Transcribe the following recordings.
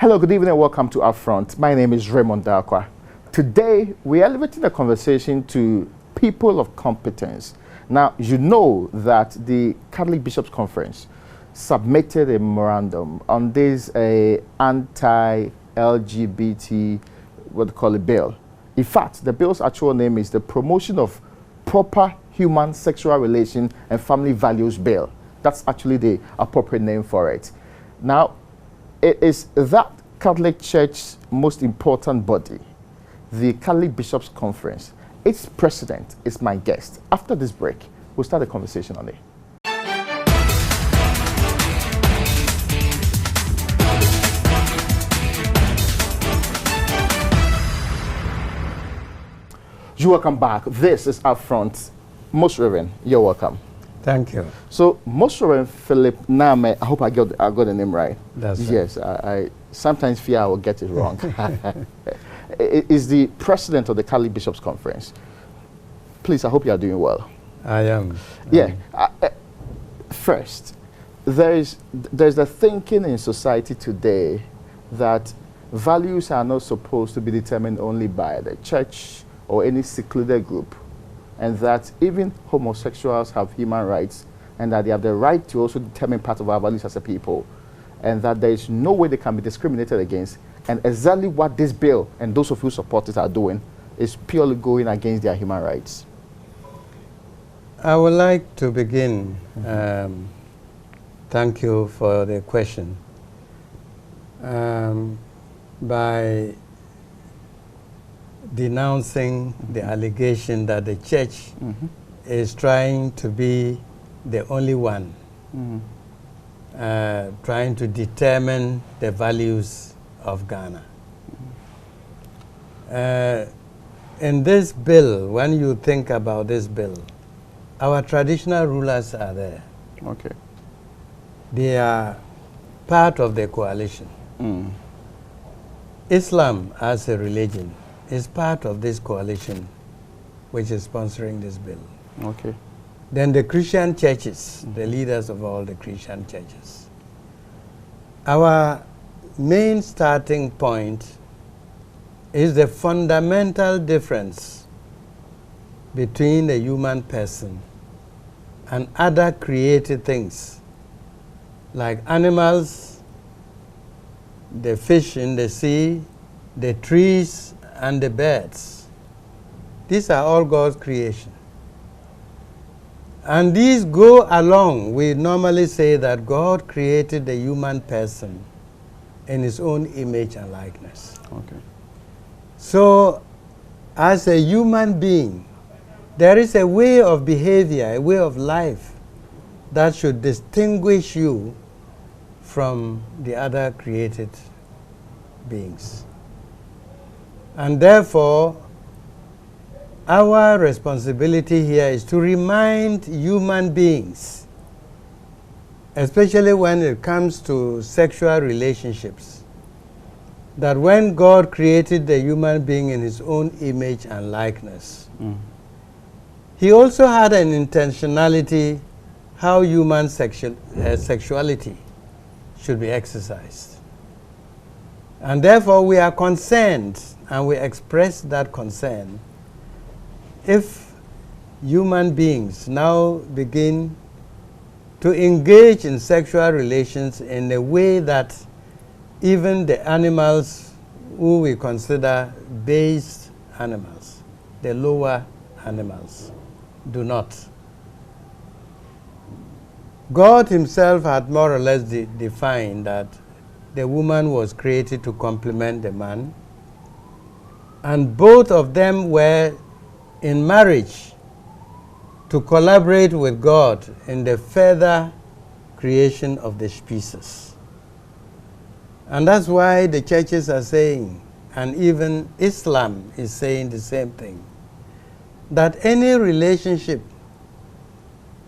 Hello, good evening, and welcome to UPfront. My name is Raymond Dakwa. Today, we are elevating the conversation to people of competence. Now, you know that the Catholic Bishops' Conference submitted a memorandum on this anti-LGBT bill. In fact, the bill's actual name is the Promotion of Proper Human Sexual Relation and Family Values Bill. That's actually the appropriate name for it. Now, it is that Catholic Church's most important body, the Catholic Bishops' Conference. Its president is my guest. After this break, we'll start a conversation on it. You're welcome back. This is UPfront. Most Reverend, you're welcome. Thank you. So, Most Reverend Philip Name, I hope I got the name right. That's right. Yes, I sometimes fear I will get it wrong. Is the president of the Catholic Bishops' Conference. Please, I hope you are doing well. I am. Yeah. First, there's the thinking in society today that values are not supposed to be determined only by the church or any secluded group, and that even homosexuals have human rights, and that they have the right to also determine part of our values as a people, and that there is no way they can be discriminated against. And exactly what this bill and those of you who support it are doing is purely going against their human rights. I would like to begin, thank you for the question, by denouncing the allegation that the church is trying to be the only one, trying to determine the values of Ghana. In this bill, when you think about this bill, our traditional rulers are there. Okay. They are part of the coalition. Islam as a religion is part of this coalition which is sponsoring this bill. Okay. Then the Christian churches, the leaders of all the Christian churches. Our main starting point is the fundamental difference between the human person and other created things like animals, the fish in the sea, the trees, and the birds. These are all God's creation. And these go along. We normally say that God created the human person in his own image and likeness. Okay. So, as a human being, there is a way of behavior, a way of life that should distinguish you from the other created beings. And therefore, our responsibility here is to remind human beings, especially when it comes to sexual relationships, that when God created the human being in his own image and likeness, he also had an intentionality how human sexuality should be exercised. And therefore, we are concerned, and we express that concern, if human beings now begin to engage in sexual relations in a way that even the animals who we consider base animals, the lower animals, do not. God himself had more or less defined that the woman was created to complement the man, and both of them were in marriage to collaborate with God in the further creation of the species. And that's why the churches are saying, and even Islam is saying the same thing, that any relationship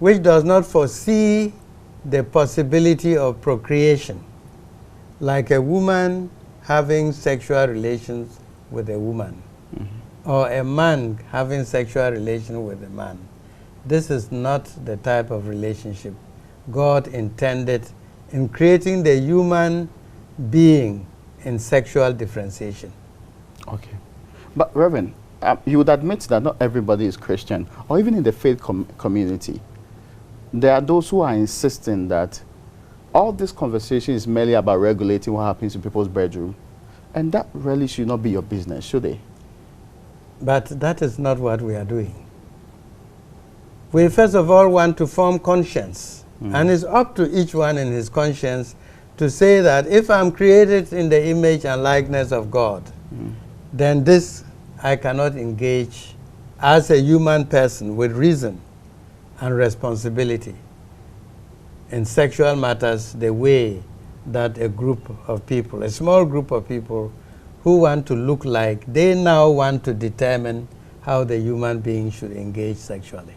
which does not foresee the possibility of procreation, like a woman having sexual relations with a woman, or a man having sexual relations with a man, this is not the type of relationship God intended in creating the human being in sexual differentiation. Okay. But Reverend, you would admit that not everybody is Christian, or even in the faith community. There are those who are insisting that all this conversation is merely about regulating what happens in people's bedroom, and that really should not be your business, should they? But that is not what we are doing. We first of all want to form conscience, and it's up to each one in his conscience to say that if I'm created in the image and likeness of God, then this I cannot engage as a human person with reason and responsibility in sexual matters the way that a group of people, a small group of people who want to look like, they now want to determine how the human being should engage sexually.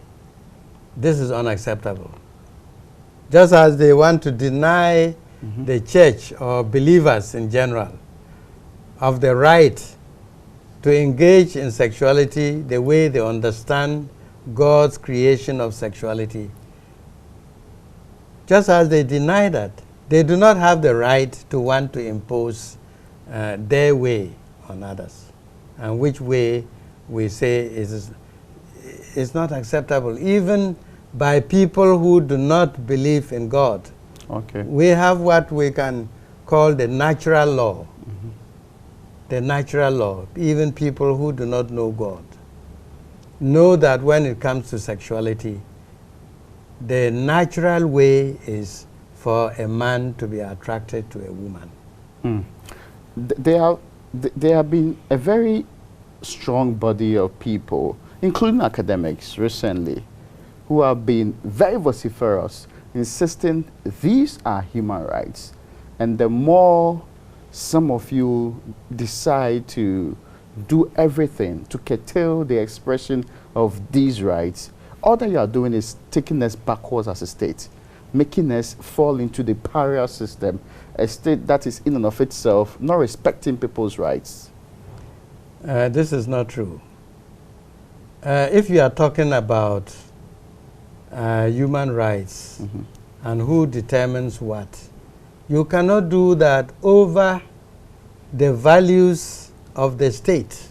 This is unacceptable. Just as they want to deny the church or believers in general of the right to engage in sexuality the way they understand God's creation of sexuality. Just as they deny that, they do not have the right to want to impose their way on others, and which way we say is not acceptable, even by people who do not believe in God. Okay. We have what we can call the natural law. The natural law. Even people who do not know God know that when it comes to sexuality, the natural way is for a man to be attracted to a woman. There have been a very strong body of people, including academics recently, who have been very vociferous, insisting these are human rights. And the more some of you decide to do everything to curtail the expression of these rights, all that you are doing is taking us backwards as a state, making us fall into the pariah system, a state that is in and of itself not respecting people's rights. This is not true. If you are talking about human rights and who determines what, you cannot do that over the values of the state.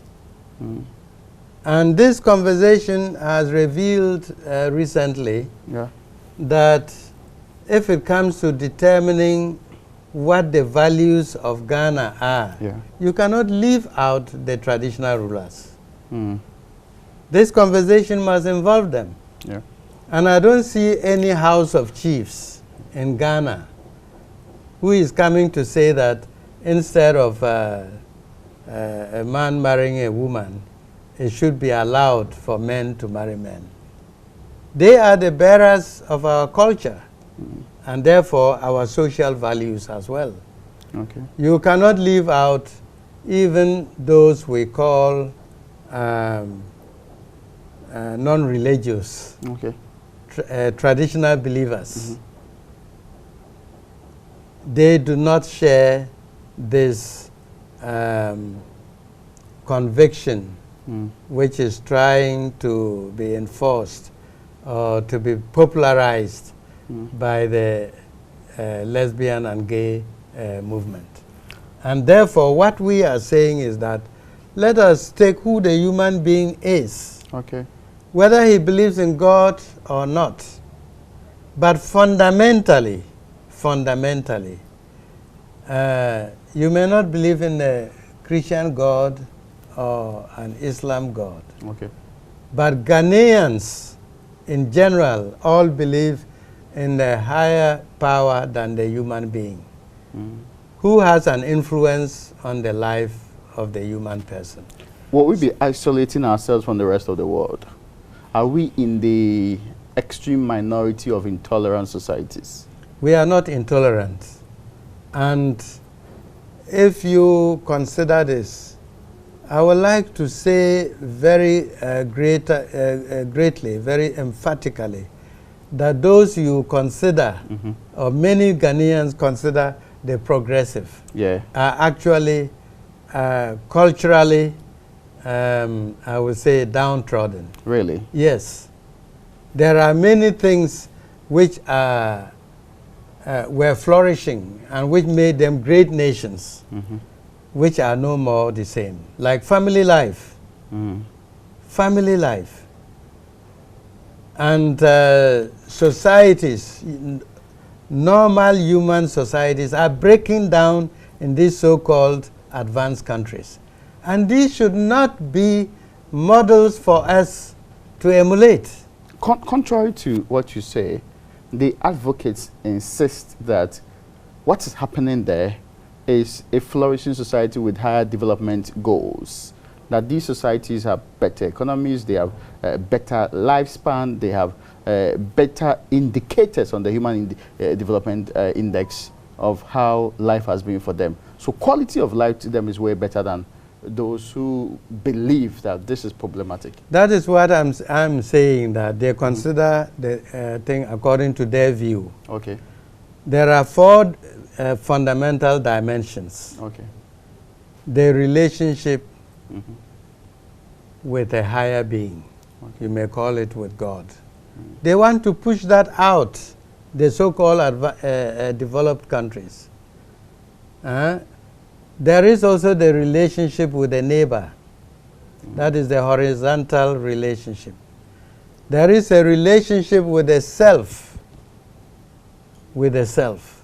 And this conversation has revealed recently that if it comes to determining what the values of Ghana are, you cannot leave out the traditional rulers. This conversation must involve them. And I don't see any house of chiefs in Ghana who is coming to say that instead of a man marrying a woman, it should be allowed for men to marry men. They are the bearers of our culture, and therefore our social values as well. You cannot leave out even those we call non-religious, traditional believers. They do not share this conviction which is trying to be enforced or to be popularized by the lesbian and gay movement. And therefore, what we are saying is that let us take who the human being is, whether he believes in God or not. But fundamentally, you may not believe in a Christian God or an Islam God. But Ghanaians in general all believe in a higher power than the human being, who has an influence on the life of the human person. Will we be isolating ourselves from the rest of the world? Are we in the extreme minority of intolerant societies? We are not intolerant. And if you consider this, I would like to say very greatly, very emphatically, that those you consider, or many Ghanaians consider the progressive, are actually culturally, I would say, downtrodden. Really? Yes. There are many things which were flourishing and which made them great nations. which are no more the same, like family life. Family life. And societies, normal human societies are breaking down in these so-called advanced countries. And these should not be models for us to emulate. Contrary to what you say, the advocates insist that what is happening there is a flourishing society with higher development goals. That these societies have better economies, they have better lifespan, they have better indicators on the Human Development Index of how life has been for them. So quality of life to them is way better than those who believe that this is problematic. That is what I'm saying, that they consider the thing according to their view. Okay. There are four fundamental dimensions. Okay. The relationship with a higher being. Okay. You may call it with God. They want to push that out, the so-called developed countries. There is also the relationship with the neighbor. That is the horizontal relationship. There is a relationship with the self. With the self.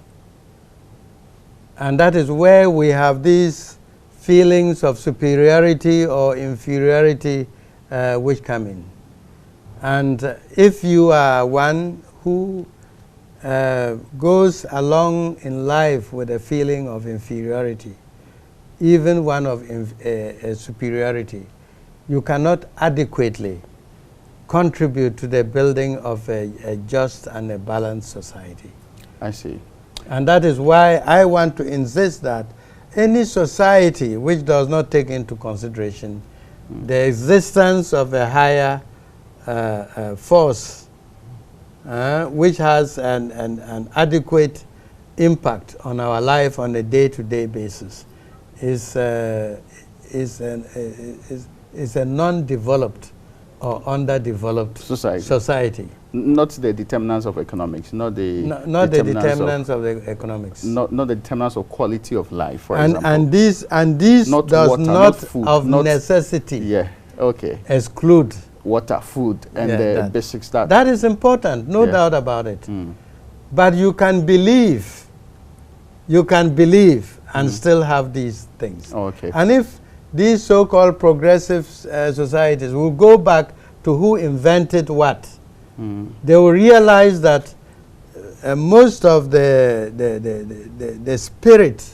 And that is where we have these feelings of superiority or inferiority which come in. And if you are one who goes along in life with a feeling of inferiority, even one of superiority, you cannot adequately contribute to the building of a just and a balanced society. I see. And that is why I want to insist that any society which does not take into consideration the existence of a higher force which has an adequate impact on our life on a day-to-day basis is a non-developed or underdeveloped society. Not the determinants of economics, not the determinants of the economics. Not the determinants of quality of life, for example. And these not does water, not food, of necessity exclude water, food, and the basic stuff. That is important, no doubt about it. But you can believe and still have these things. And if these so-called progressive societies will go back to who invented what, they will realize that most of the spirit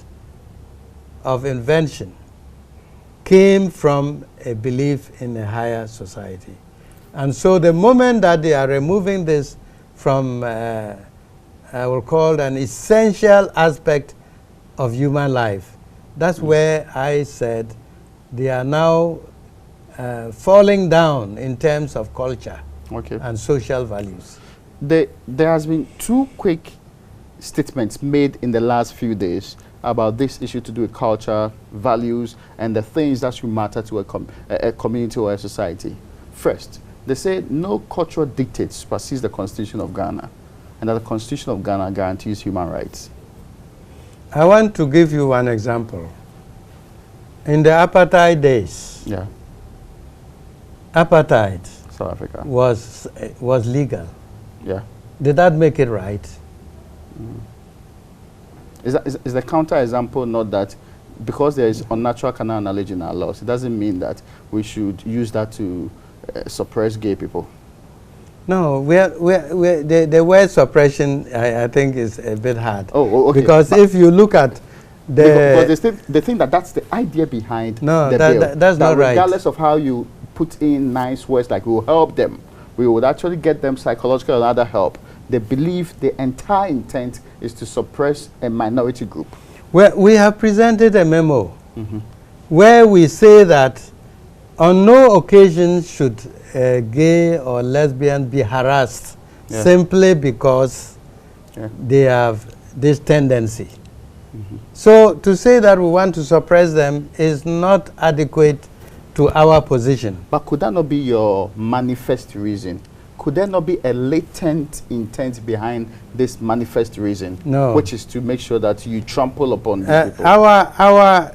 of invention came from a belief in a higher society. And so the moment that they are removing this from, I will call an essential aspect of human life, that's where I said they are now falling down in terms of culture and social values. There has been two quick statements made in the last few days about this issue to do with culture, values, and the things that should matter to a community or a society. First, they say no cultural dictate supersedes the Constitution of Ghana, and that the Constitution of Ghana guarantees human rights. I want to give you one example. In the apartheid days, apartheid South Africa was legal. Yeah. Did that make it right? Is the counter example not that because there is unnatural carnal knowledge in our laws, it doesn't mean that we should use that to suppress gay people? No, the word suppression, I think, is a bit hard. Oh, okay. Because if you look at they think that that's the idea behind the bill. That's not right. Regardless of how you put in nice words like we will help them, we would actually get them psychological and other help. They believe the entire intent is to suppress a minority group. Well, we have presented a memo where we say that on no occasion should a gay or lesbian be harassed simply because they have this tendency. So to say that we want to suppress them is not adequate to our position. But could that not be your manifest reason could there not be a latent intent behind this manifest reason? No. Which is to make sure that you trample upon these people. Our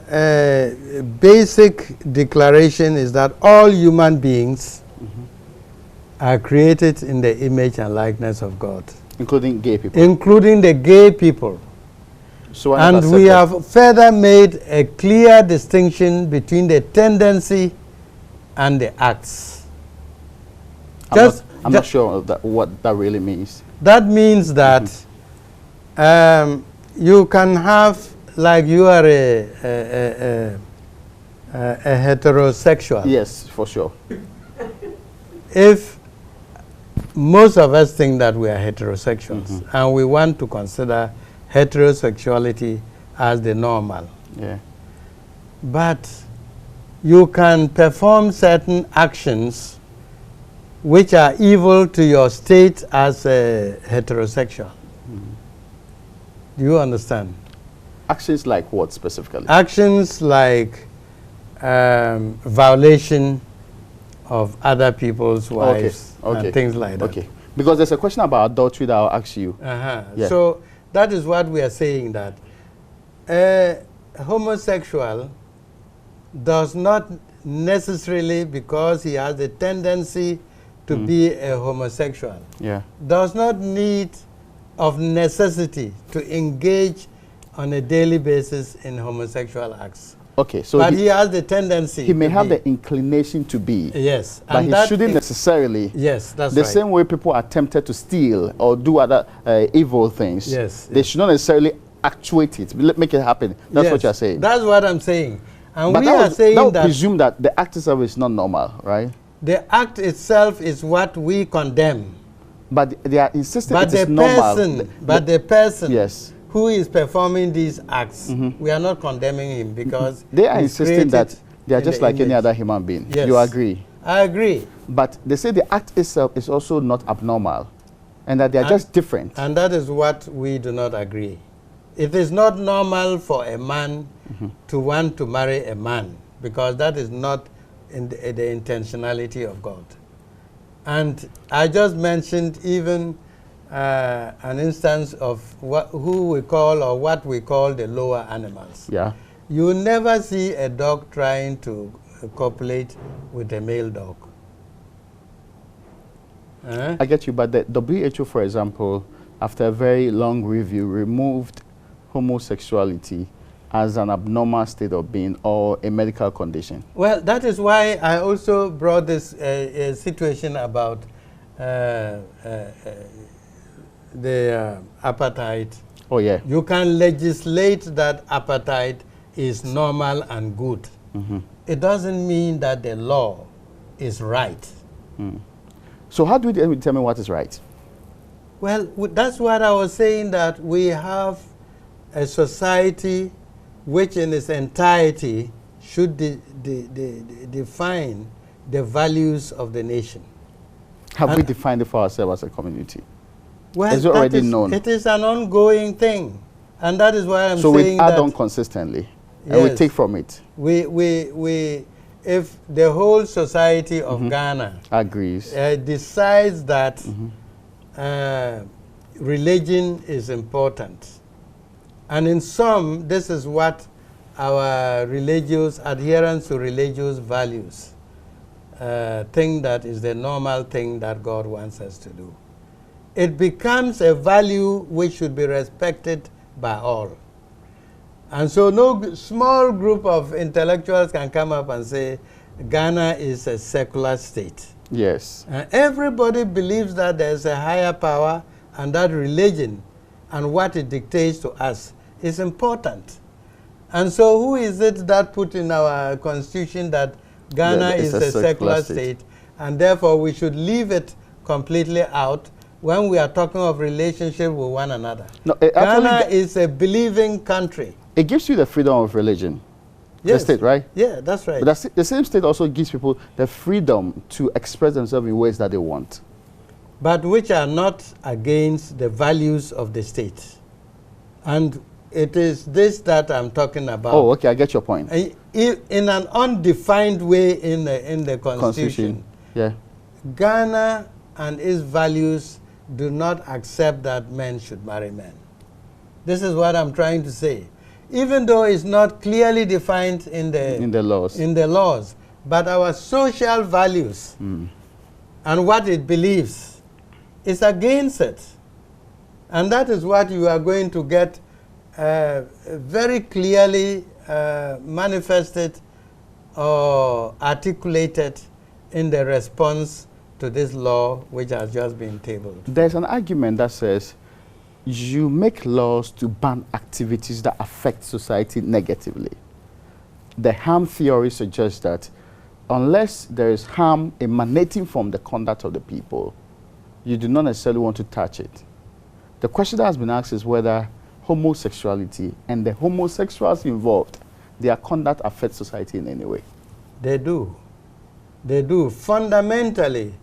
basic declaration is that all human beings are created in the image and likeness of God. Including gay people. Including the gay people. So and we have further made a clear distinction between the tendency and the acts. I'm not sure what that really means. That means that you can have, like you are a heterosexual. Yes, for sure. If most of us think that we are heterosexuals and we want to consider heterosexuality as the normal. Yeah. But you can perform certain actions which are evil to your state as a heterosexual. Do you understand? Actions like what specifically? Actions like violation of other people's wives and things like that. Okay. Because there's a question about adultery that I'll ask you. Yeah. So that is what we are saying, that a homosexual does not necessarily, because he has a tendency to be a homosexual, does not need of necessity to engage on a daily basis in homosexual acts. Okay, so but he has the tendency. He may have the inclination to be. Yes. But he shouldn't necessarily. Yes, that's the right. same way people are tempted to steal or do other evil things. Yes. They should not necessarily actuate it, make it happen. That's what you're saying. That's what I'm saying. And but we are saying that would that presume that the act itself is not normal, right? The act itself is what we condemn. But they are insisting it is normal. But the person yes. who is performing these acts, we are not condemning him because they are insisting that they are just like any other human being. Yes. You agree? I agree. But they say the act itself is also not abnormal and that they are just different. And that is what we do not agree. It is not normal for a man to want to marry a man, because that is not in the intentionality of God. And I just mentioned even an instance of who we call, or what we call, the lower animals. Yeah. You never see a dog trying to copulate with a male dog. I get you, but the WHO, for example, after a very long review, removed homosexuality as an abnormal state of being or a medical condition. Well, that is why I also brought this situation about the apartheid. Oh, yeah. You can legislate that apartheid is normal and good. It doesn't mean that the law is right. So how do we determine what is right? Well, that's what I was saying, that we have a society which in its entirety should define the values of the nation. Have we defined it for ourselves as a community? Well, is it already known? It is an ongoing thing. And that is why I'm saying that... So we add on consistently, and we take from it. If the whole society of Ghana agrees, decides that religion is important, and in some, this is what our religious adherence to religious values think that is the normal thing that God wants us to do. It becomes a value which should be respected by all. And so no small group of intellectuals can come up and say Ghana is a secular state. Yes. Everybody believes that there's a higher power and that religion and what it dictates to us is important. And so who is it that put in our constitution that Ghana is a secular state, and therefore we should leave it completely out when we are talking of relationship with one another? No, Ghana is a believing country. It gives you the freedom of religion. Yes. The state, right? Yeah, that's right. But the same state also gives people the freedom to express themselves in ways that they want. But which are not against the values of the state. And it is this that I'm talking about. Oh, okay, I get your point. In an undefined way in the Constitution, yeah. Ghana and its values do not accept that men should marry men. This is what I'm trying to say. Even though it's not clearly defined in the laws, but our social values and what it believes is against it. And that is what you are going to get very clearly manifested or articulated in the response to this law which has just been tabled. There's an argument that says you make laws to ban activities that affect society negatively. The harm theory suggests that unless there is harm emanating from the conduct of the people, you do not necessarily want to touch it. The question that has been asked is whether homosexuality and the homosexuals involved, their conduct affects society in any way. They do. They do. Fundamentally,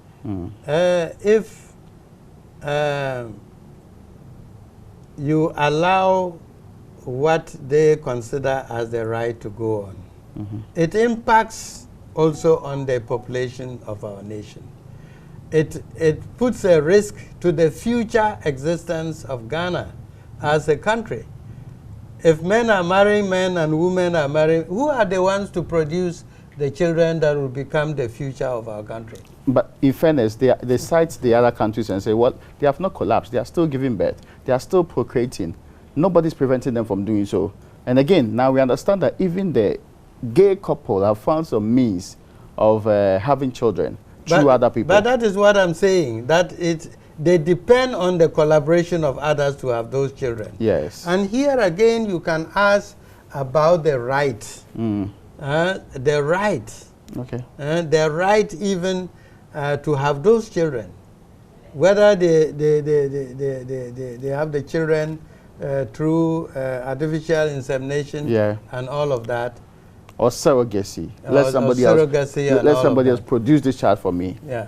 if you allow what they consider as the right to go on, it impacts also on the population of our nation. It puts a risk to the future existence of Ghana as a country. If men are marrying men and women are marrying, who are the ones to produce the children that will become the future of our country? But in fairness, they cite the other countries and say, well, they have not collapsed. They are still giving birth. They are still procreating. Nobody's preventing them from doing so. And again, now we understand that even the gay couple have found some means of having children through other people. But that is what I'm saying, that they depend on the collaboration of others to have those children. Yes. And here again, you can ask about the right. The right. Okay. The right even to have those children. Whether they have the children through artificial insemination and all of that. Or surrogacy. Let somebody else produce this child for me. Yeah.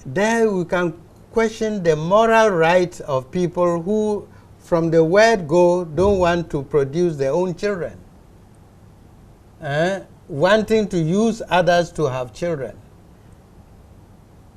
There we can question the moral right of people who, from the word go, don't want to produce their own children. Wanting to use others to have children.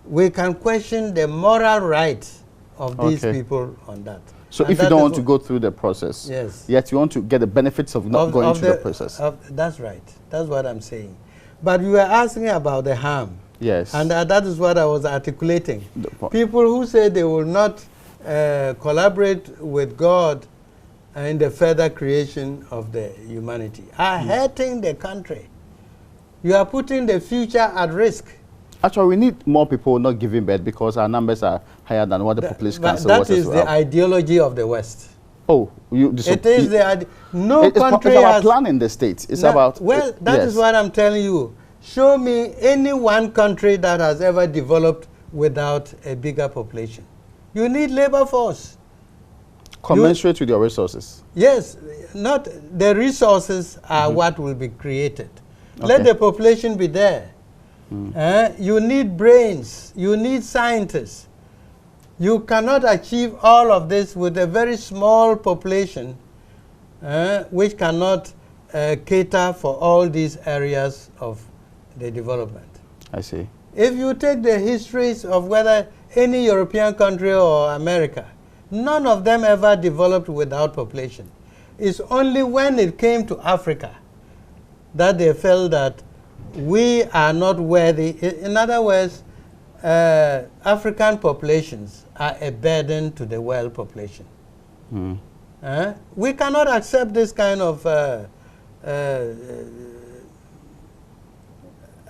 We can question the moral right of these people on that. So if you don't want to go through the process, yet you want to get the benefits of not going through the process. That's right. That's what I'm saying. But you were asking about the harm. Yes. And that is what I was articulating. People who say they will not collaborate with God in the further creation of the humanity are hurting the country. You are putting the future at risk. Actually, we need more people not giving birth because our numbers are higher than what the population council was. That is the ideology of the West. Oh, it is the country it's about plan in the States. It's about... Well, that is what I'm telling you. Show me any one country that has ever developed without a bigger population. You need labor force. Commensurate with your resources. Yes, not the resources are what will be created. Okay. Let the population be there. You need brains. You need scientists. You cannot achieve all of this with a very small population which cannot cater for all these areas of the development. I see. If you take the histories of whether any European country or America, none of them ever developed without population. It's only when it came to Africa that they felt that we are not worthy. In other words, African populations are a burden to the world population. We cannot accept this kind of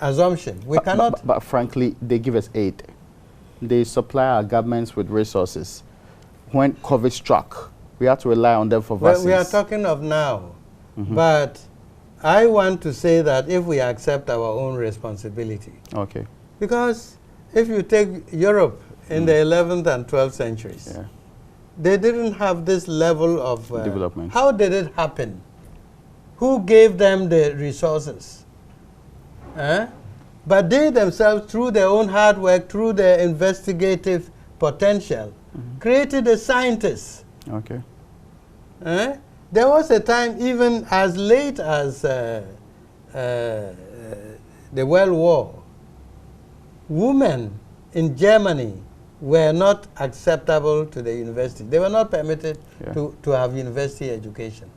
assumption. We cannot. But frankly, they give us aid. They supply our governments with resources. When COVID struck, we had to rely on them for vaccines. Well, we are talking of now. But I want to say that if we accept our own responsibility. Okay. Because if you take Europe in the 11th and 12th centuries, they didn't have this level of development. How did it happen? Who gave them the resources? But they themselves, through their own hard work, through their investigative potential, created the scientists. Okay. There was a time, even as late as the World War, women in Germany were not acceptable to the university. They were not permitted to have university education.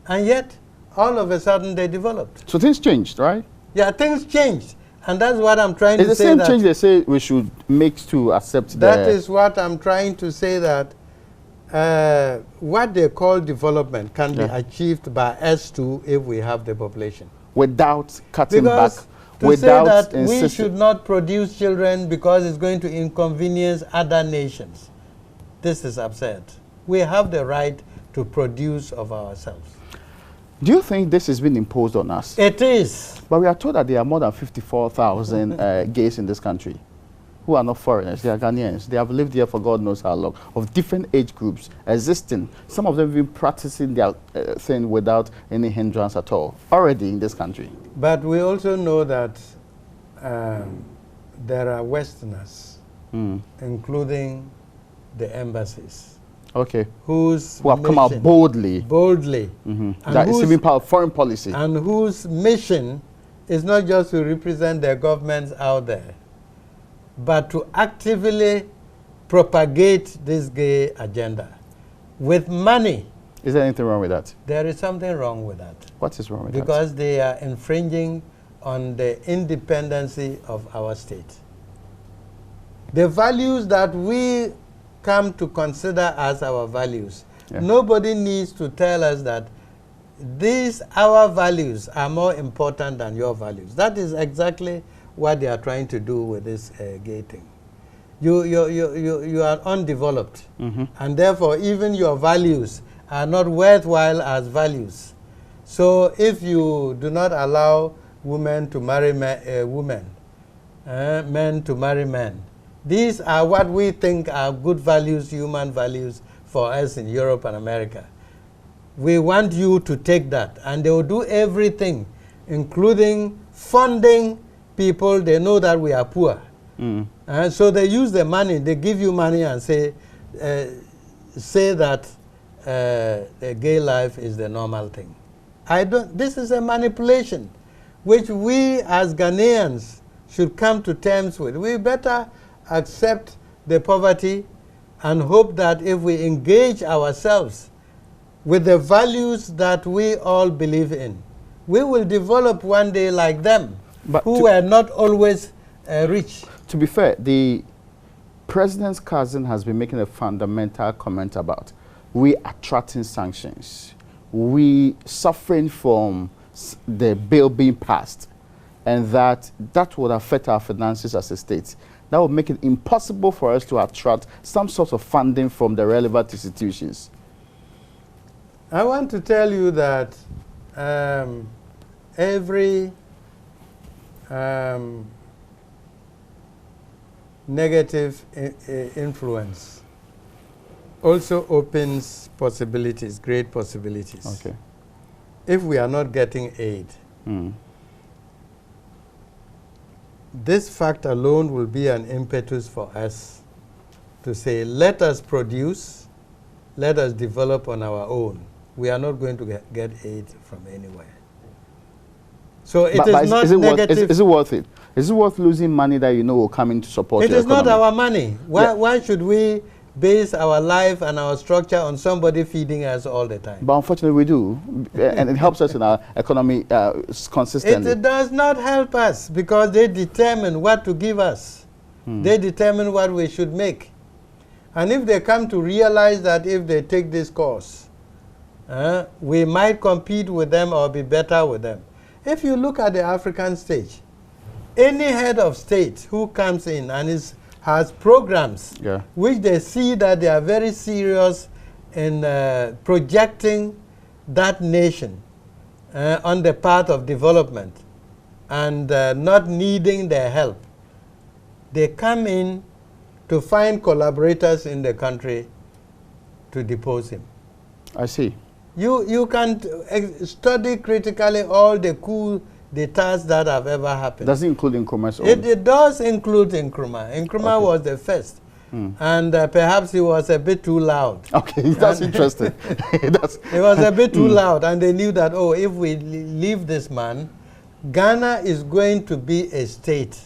And yet, all of a sudden, they developed. So things changed, right? Yeah, things changed. And that's what I'm trying to say. It's the same change they say we should make to accept that is what I'm trying to say, that what they call development can be achieved by us too if we have the population. Without cutting because back. To without say that we should not produce children because it's going to inconvenience other nations, this is absurd. We have the right to produce of ourselves. Do you think this has been imposed on us? It is. But we are told that there are more than 54,000 gays in this country who are not foreigners. They are Ghanaians. They have lived here for God knows how long, of different age groups existing. Some of them have been practicing their thing without any hindrance at all, already in this country. But we also know that there are Westerners, including the embassies, who have come out boldly. That is even part of foreign policy. And whose mission is not just to represent their governments out there, but to actively propagate this gay agenda with money. Is there anything wrong with that? There is something wrong with that. What is wrong with that? Because they are infringing on the independency of our state. The values that we come to consider as our values, nobody needs to tell us that our values are more important than your values. That is exactly what they are trying to do with this gay thing. You are undeveloped, and therefore even your values are not worthwhile as values. So if you do not allow women to marry women, men to marry men, these are what we think are good values, human values for us in Europe and America. We want you to take that, and they will do everything, including funding people. They know that we are poor. And so they use the money, they give you money and say that the gay life is the normal thing. This is a manipulation which we as Ghanaians should come to terms with. We better accept the poverty and hope that if we engage ourselves with the values that we all believe in, we will develop one day like them, who were not always rich. To be fair, the president's cousin has been making a fundamental comment about we attracting sanctions, we suffering from the bill being passed, and that would affect our finances as a state. That would make it impossible for us to attract some sort of funding from the relevant institutions. I want to tell you that every negative influence also opens possibilities, great possibilities. Okay. If we are not getting aid, this fact alone will be an impetus for us to say, let us produce, let us develop on our own. We are not going to get aid from anywhere. So it is not negative. Is it worth it? Is it worth losing money that you know will come in to support your economy? It is not our money. Why should we base our life and our structure on somebody feeding us all the time? But unfortunately we do, and it helps us in our economy consistently. It does not help us because they determine what to give us. They determine what we should make. And if they come to realize that if they take this course, we might compete with them or be better with them. If you look at the African stage, any head of state who comes in and has programs which they see that they are very serious in projecting that nation on the path of development and not needing their help, they come in to find collaborators in the country to depose him. I see. You can study critically all the coup d'etats that have ever happened. Does it include Nkrumah's own? It does include Nkrumah. Nkrumah was the first. And perhaps he was a bit too loud. Okay, that's interesting. He was a bit too loud, and they knew that, oh, if we leave this man, Ghana is going to be a state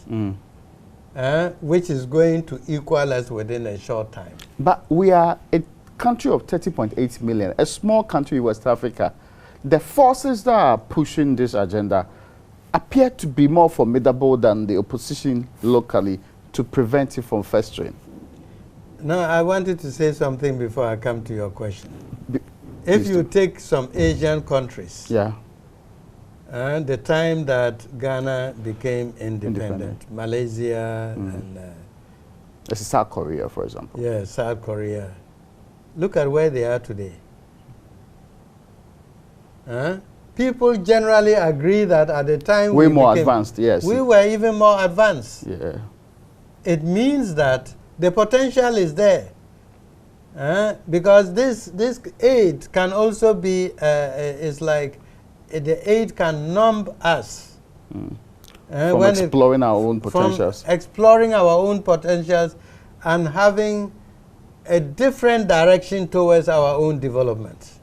which is going to equal us within a short time. But we are a country of 30.8 million, a small country in West Africa. The forces that are pushing this agenda appear to be more formidable than the opposition locally to prevent it from festering. Now, I wanted to say something before I come to your question. If you take some Asian countries, yeah, the time that Ghana became independent. Malaysia and... this is South Korea, for example. Yeah, South Korea. Look at where they are today. People generally agree that at the time way more advanced, yes. We were even more advanced. Yeah. It means that the potential is there. Because this aid can also be, it's like the aid can numb us. From exploring our own potentials. From exploring our own potentials and having a different direction towards our own development.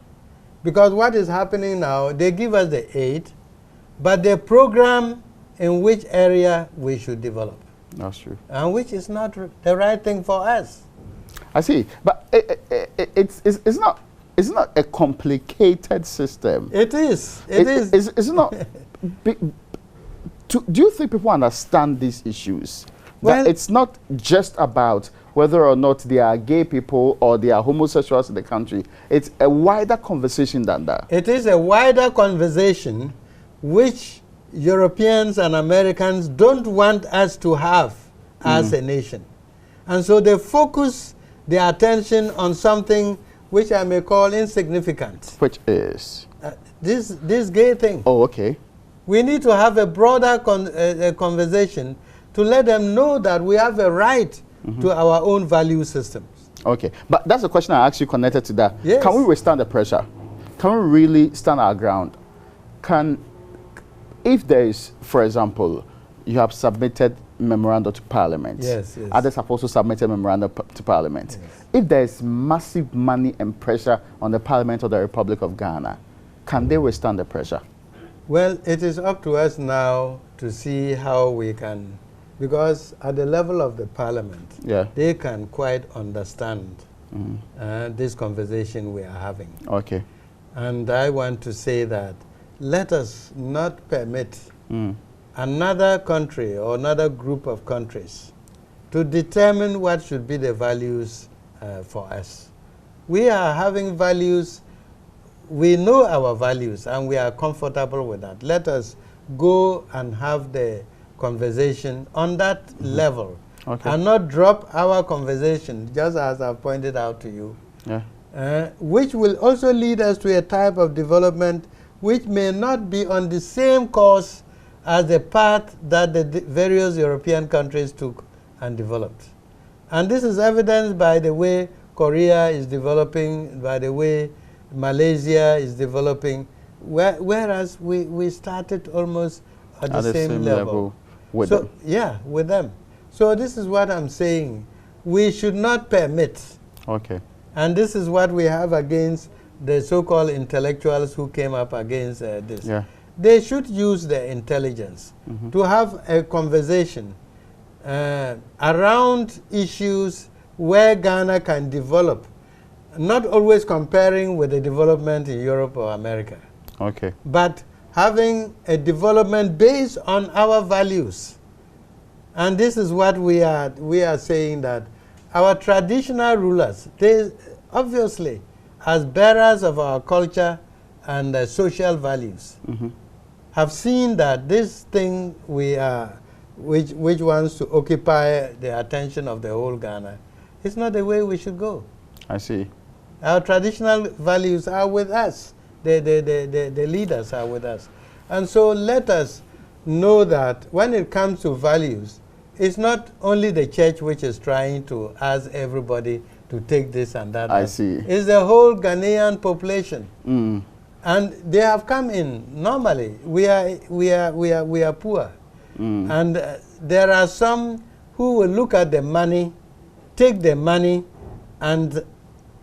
Because what is happening now, they give us the aid, but they program in which area we should develop. That's true. And which is not the right thing for us. I see. But it's not a complicated system. It is. It is. It's not. Do you think people understand these issues? Well, that it's not just about whether or not there are gay people or there are homosexuals in the country. It's a wider conversation than that. It is a wider conversation which Europeans and Americans don't want us to have as a nation. And so they focus their attention on something which I may call insignificant. Which is? This gay thing. Oh, okay. We need to have a broader conversation to let them know that we have a right to our own value systems. Okay, but that's a question I actually connected to that. Yes. Can we withstand the pressure? Can we really stand our ground? If there is, for example, you have submitted memorandum to Parliament. Yes, yes. Others have also submitted memorandum to Parliament. Yes. If there is massive money and pressure on the Parliament of the Republic of Ghana, can they withstand the pressure? Well, it is up to us now to see how we can, because at the level of the Parliament, they can quite understand this conversation we are having. Okay. And I want to say that let us not permit another country or another group of countries to determine what should be the values for us. We are having values. We know our values and we are comfortable with that. Let us go and have the conversation on that level and not drop our conversation, just as I've pointed out to you, which will also lead us to a type of development which may not be on the same course as the path that the various European countries took and developed. And this is evidenced by the way Korea is developing, by the way Malaysia is developing, whereas we started almost at the same level with them. Yeah, with them. So this is what I'm saying. We should not permit. Okay. And this is what we have against the so-called intellectuals who came up against this. Yeah. They should use their intelligence to have a conversation around issues where Ghana can develop, not always comparing with the development in Europe or America. Okay. But having a development based on our values. And this is what we are saying, that our traditional rulers, they obviously, as bearers of our culture and social values, have seen that this thing which wants to occupy the attention of the whole Ghana is not the way we should go. I see. Our traditional values are with us. The leaders are with us. And so let us know that when it comes to values, it's not only the church which is trying to ask everybody to take this and that. I see. It's the whole Ghanaian population. And they have come in. Normally, we are poor. And there are some who will look at the money, take the money, and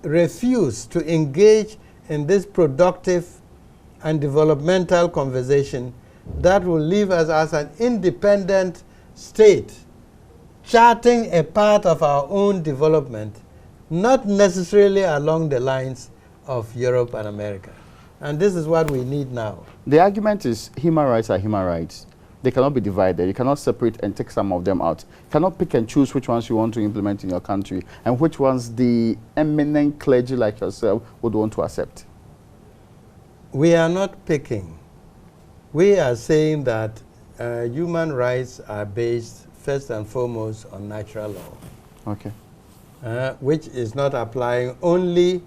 refuse to engage in this productive and developmental conversation that will leave us as an independent state charting a path of our own development, not necessarily along the lines of Europe and America. And this is what we need now. The argument is human rights are human rights. They cannot be divided. You cannot separate and take some of them out. You cannot pick and choose which ones you want to implement in your country and which ones the eminent clergy like yourself would want to accept. We are not picking. We are saying that human rights are based first and foremost on natural law. Okay. Which is not applying only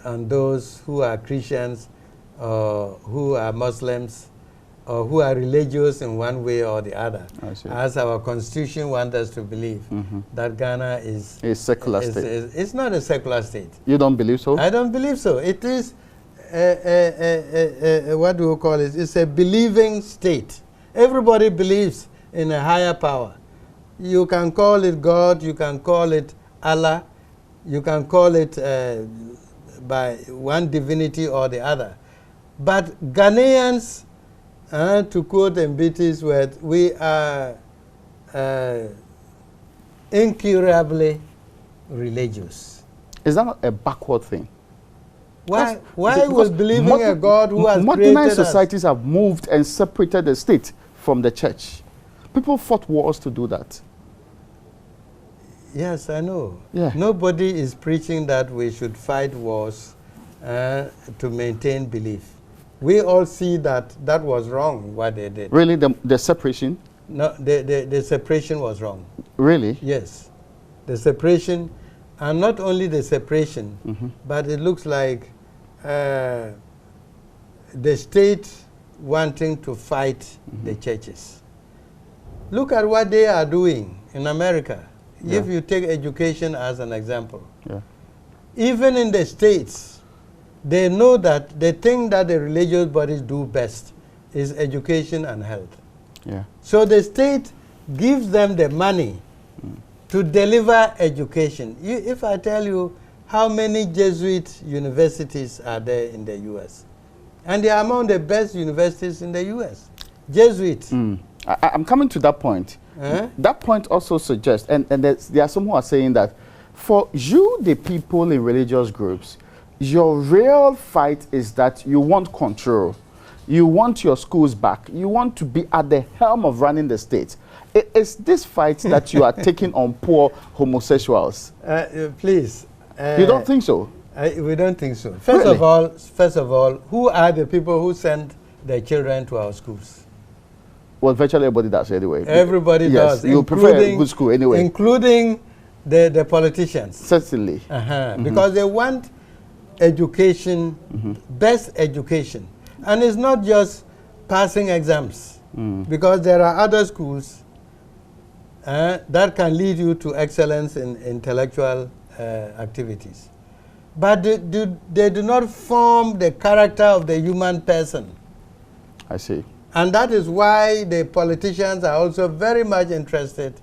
on those who are Christians, who are Muslims, or who are religious in one way or the other. As our constitution wants us to believe that Ghana is a secular state. It's not a secular state. You don't believe so? I don't believe so. It is what do you call it? It's a believing state. Everybody believes in a higher power. You can call it God, you can call it Allah, you can call it by one divinity or the other. But Ghanaians, to quote Mbiti's word, we are incurably religious. Is that not a backward thing? Why was believing a God who has created modernized us? societies have moved and separated the state from the church. People fought wars to do that. Yes, I know. Yeah. Nobody is preaching that we should fight wars to maintain belief. We all see that that was wrong, what they did. Really, the separation? No, the separation was wrong. Really? Yes. The separation, and not only the separation, but it looks like the state wanting to fight the churches. Look at what they are doing in America. Yeah. If you take education as an example, Yeah. even in the states, they know that the thing that the religious bodies do best is education and health. Yeah. So the state gives them the money to deliver education. If I tell you how many Jesuit universities are there in the U.S., and they are among the best universities in the U.S., Jesuit. I'm coming to that point. That point also suggests, and there are some who are saying that for you, the people in religious groups, your real fight is that you want control. You want your schools back. You want to be at the helm of running the state. It's this fight that you are taking on poor homosexuals. Please. You don't think so? We don't think so. Really? First of all, who are the people who send their children to our schools? Well, virtually everybody does anyway. Everybody does. You prefer a good school anyway. Including the politicians. Certainly. Because they want education, best education. And it's not just passing exams. Because there are other schools that can lead you to excellence in intellectual activities. But they do not form the character of the human person. I see. And that is why the politicians are also very much interested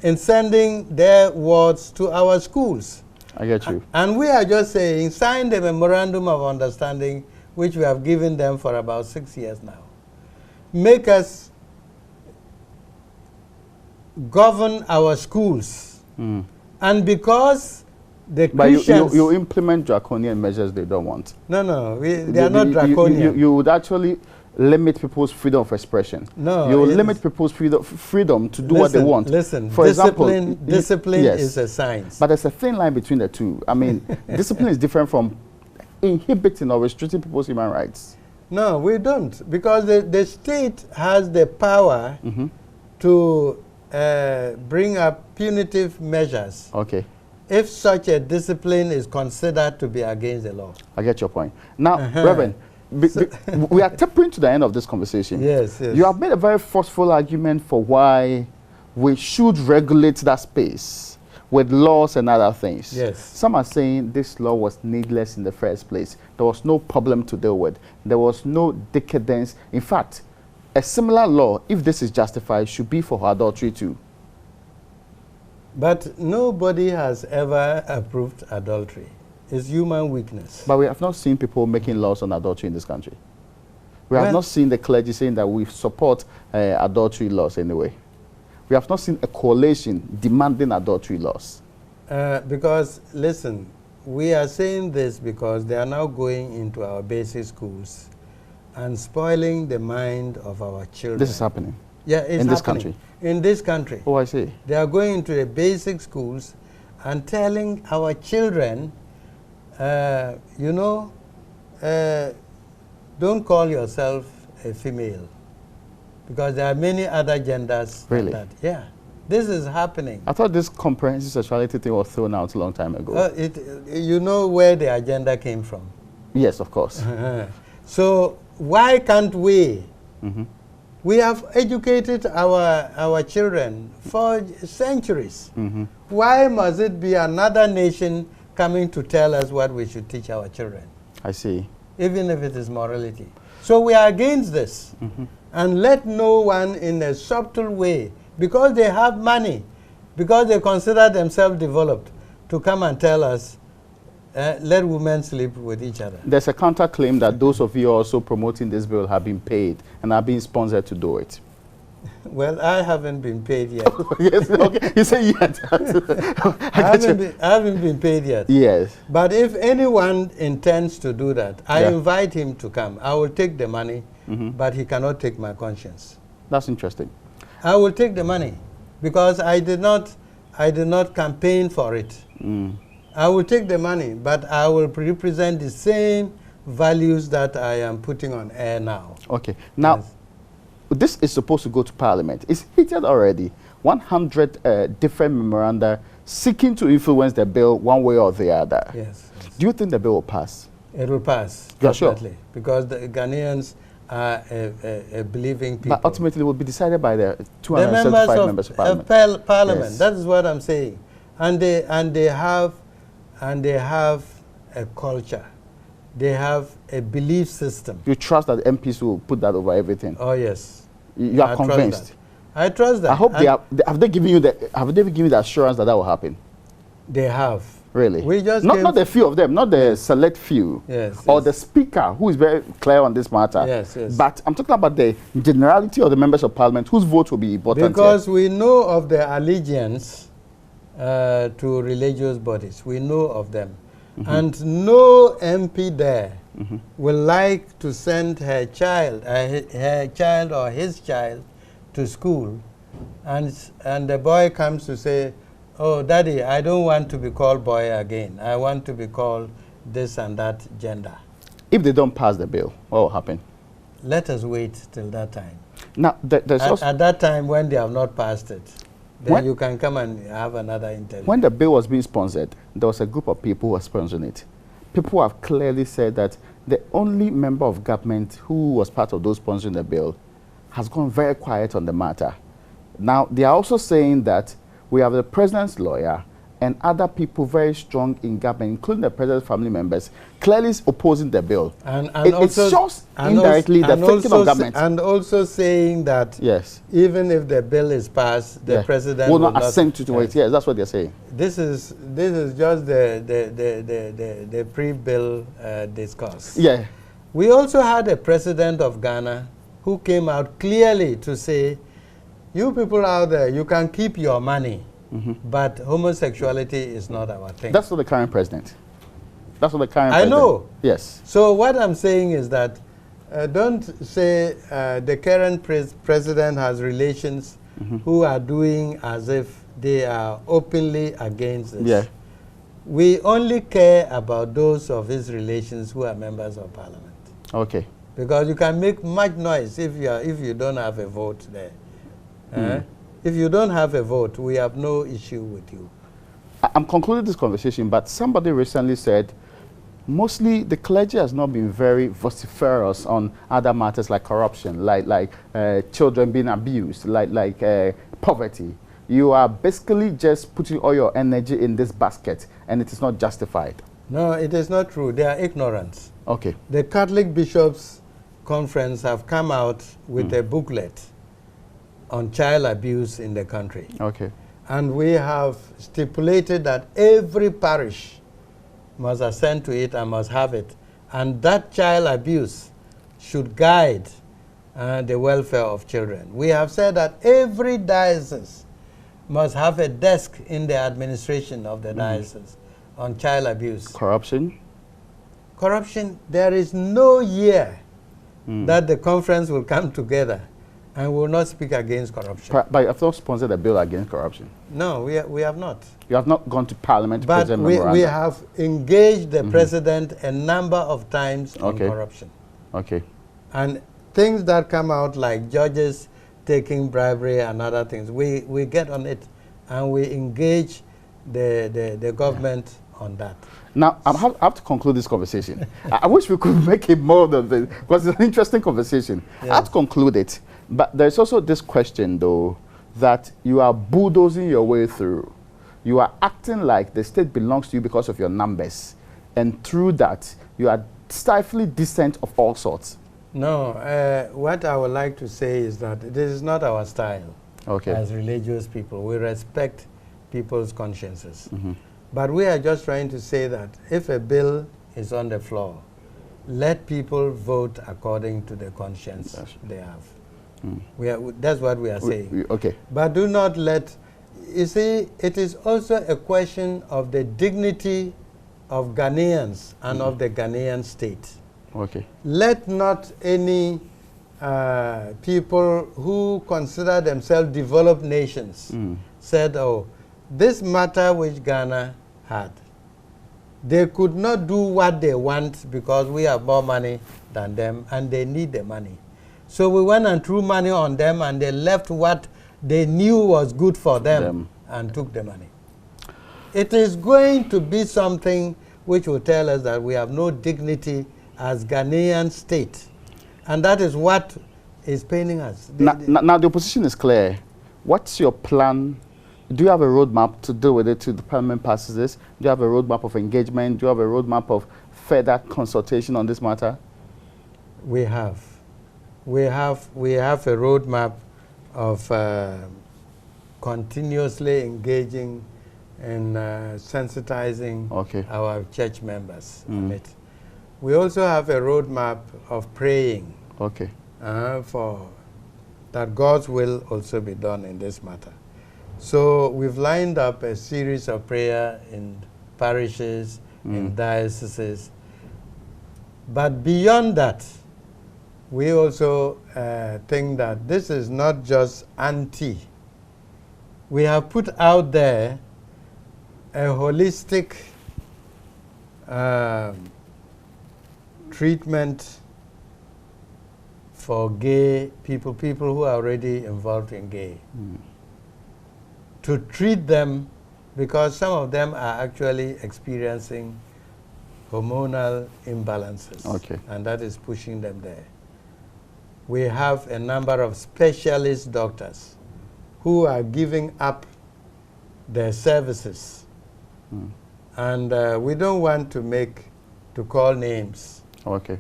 in sending their wards to our schools. I get you. And we are just saying, sign the memorandum of understanding, which we have given them for about 6 years now. Make us govern our schools. And because the Christians... But you implement draconian measures they don't want. No, they are not draconian. You would actually limit people's freedom of expression. No. You limit people's freedom to do what they want. Listen, for discipline yes, is a science. But there's a thin line between the two. I mean, discipline is different from inhibiting or restricting people's human rights. No, we don't. Because the state has the power to bring up punitive measures. Okay. If such a discipline is considered to be against the law. I get your point. Now, Reverend, we are tapering to the end of this conversation. Yes. You have made a very forceful argument for why we should regulate that space with laws and other things. Yes. Some are saying this law was needless in the first place. There was no problem to deal with. There was no decadence. In fact, a similar law, if this is justified, should be for adultery too. But nobody has ever approved adultery. It's human weakness. But we have not seen people making laws on adultery in this country. We have not seen the clergy saying that we support adultery laws anyway. We have not seen a coalition demanding adultery laws. Because, listen, we are saying this because they are now going into our basic schools and spoiling the mind of our children. This is happening? Yeah, it's in this happening. country? In this country. Oh, I see. They are going into the basic schools and telling our children, you know, don't call yourself a female, because there are many other genders. Really? Than that. Yeah. This is happening. I thought this comprehensive sexuality thing was thrown out a long time ago. You know where the agenda came from? Yes, of course. So why can't we? Mm-hmm. We have educated our children for centuries. Mm-hmm. Why must it be another nation coming to tell us what we should teach our children? I see. Even if it is morality. So we are against this. Mm-hmm. And let no one in a subtle way, because they have money, because they consider themselves developed, to come and tell us, let women sleep with each other. There's a counter-claim that those of you also promoting this bill have been paid and are being sponsored to do it. Well, I haven't been paid yet. Yes, okay. You say yet. I haven't been paid yet. Yes. But if anyone intends to do that, I Yeah. invite him to come. I will take the money, Mm-hmm. but he cannot take my conscience. That's interesting. I will take the money because I did not campaign for it. Mm. I will take the money, but I will represent the same values that I am putting on air now. Okay. Now, Yes. this is supposed to go to Parliament. It's heated already. 100 different memoranda seeking to influence the bill one way or the other. Yes. Do you think the bill will pass? It will pass, You are sure? definitely, because the Ghanaians are a believing people. But ultimately, it will be decided by the The 275 members of Parliament. Parliament. Yes. That is what I'm saying, and they have a culture, they have a belief system. You trust that MPs will put that over everything? Oh yes, You are I trust convinced? that. I trust that. I hope And have they given you the assurance that that will happen? they have. Really? We just not the few of them, not the select few, Yes, or yes. the speaker who is very clear on this matter. Yes, yes. But I'm talking about the generality of the members of Parliament whose vote will be important. Because we know of their allegiance to religious bodies. We know of them. Mm-hmm. And no MP there Mhm. will like to send her child or his child to school, and the boy comes to say, oh, Daddy, I don't want to be called boy again. I want to be called this and that gender. If they don't pass the bill, what will happen? Let us wait till that time. Now, there's also, At that time, when they have not passed it, then When- you can come and have another interview. when the bill was being sponsored, there was a group of people who were sponsoring it. People have clearly said that the only member of government who was part of those sponsoring the bill has gone very quiet on the matter. Now, they are also saying that we have the president's lawyer and other people very strong in government, including the president's family members, clearly opposing the bill. And It shows indirectly the thinking of government. And also saying that Yes. even if the bill is passed, the Yeah. president will not assent to it. Yes. Yes, that's what they're saying. This is just the pre-bill discourse. Yeah. We also had a president of Ghana who came out clearly to say, you people out there, you can keep your money, but homosexuality is not our thing. That's not the current president. That's what the current I president. know. Yes. So what I'm saying is that don't say the current president has relations who are doing as if they are openly against this. Yeah. We only care about those of his relations who are members of parliament. Okay. Because you can make much noise if you don't have a vote there. If you don't have a vote, we have no issue with you. I'm concluding this conversation, but somebody recently said mostly the clergy has not been very vociferous on other matters like corruption, like children being abused, like poverty. You are basically just putting all your energy in this basket, and it is not justified. No, it is not true. They are ignorant. Okay. The Catholic Bishops' Conference have come out with a booklet on child abuse in the country. Okay. And we have stipulated that every parish must assent to it and must have it. And that child abuse should guide the welfare of children. We have said that every diocese must have a desk in the administration of the diocese on child abuse. Corruption? Corruption, there is no year that the conference will come together and will not speak against corruption. But you have not sponsored a bill against corruption. No, we have not. You have not gone to Parliament to But present we memorandum. have engaged the president a number of times on corruption. Okay. And things that come out like judges taking bribery and other things, we get on it and we engage the government on that. Now, I have to conclude this conversation. I wish we could make it more than this, because it's an interesting conversation. Yes. I have to conclude it. But there's also this question, though, that you are bulldozing your way through. You are acting like the state belongs to you because of your numbers. And through that, you are stifling dissent of all sorts. No, what I would like to say is that this is not our style as religious people. We respect people's consciences. But we are just trying to say that if a bill is on the floor, let people vote according to the conscience they have. That's what we are saying. Okay. But do not let, you see, it is also a question of the dignity of Ghanaians and of the Ghanaian state. Okay. Let not any people who consider themselves developed nations said, oh, this matter which Ghana had, they could not do what they want because we have more money than them and they need the money. So we went and threw money on them and they left what they knew was good for them and took the money. It is going to be something which will tell us that we have no dignity as Ghanaian state. And that is what is paining us. Now the opposition is clear. What's your plan? Do you have a roadmap to deal with it till the Parliament passes this? Do you have a roadmap of engagement? Do you have a roadmap of further consultation on this matter? We have. We have a roadmap of continuously engaging and sensitizing our church members on it. We also have a roadmap of praying for that God's will also be done in this matter. So we've lined up a series of prayer in parishes, in dioceses. But beyond that, we also think that this is not just anti. We have put out there a holistic treatment for gay people who are already involved in gay. To treat them, because some of them are actually experiencing hormonal imbalances, and that is pushing them there. We have a number of specialist doctors who are giving up their services. And we don't want to call names,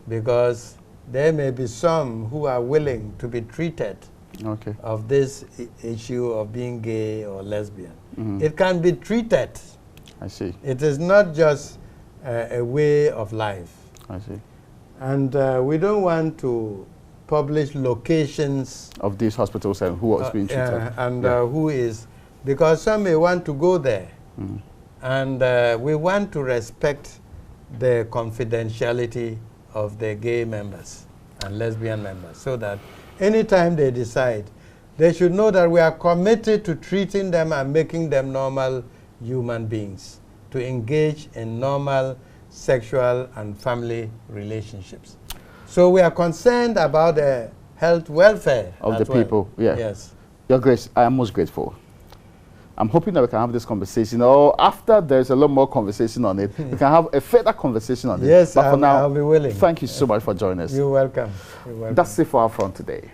because there may be some who are willing to be treated of this issue of being gay or lesbian. It can be treated. I see. It is not just a way of life. I see. And we don't want to publish locations of these hospitals and who is being treated. Who is, because some may want to go there. And we want to respect the confidentiality of the gay members and lesbian members, so that anytime they decide, they should know that we are committed to treating them and making them normal human beings, to engage in normal sexual and family relationships. So we are concerned about the health welfare of the people. Yes. Your Grace, I am most grateful. I'm hoping that we can have this conversation, or after there's a lot more conversation on it, we can have a further conversation on it. Yes, but for now, I'll be willing. Thank you so much for joining us. You're welcome. You're welcome. That's it for our front today.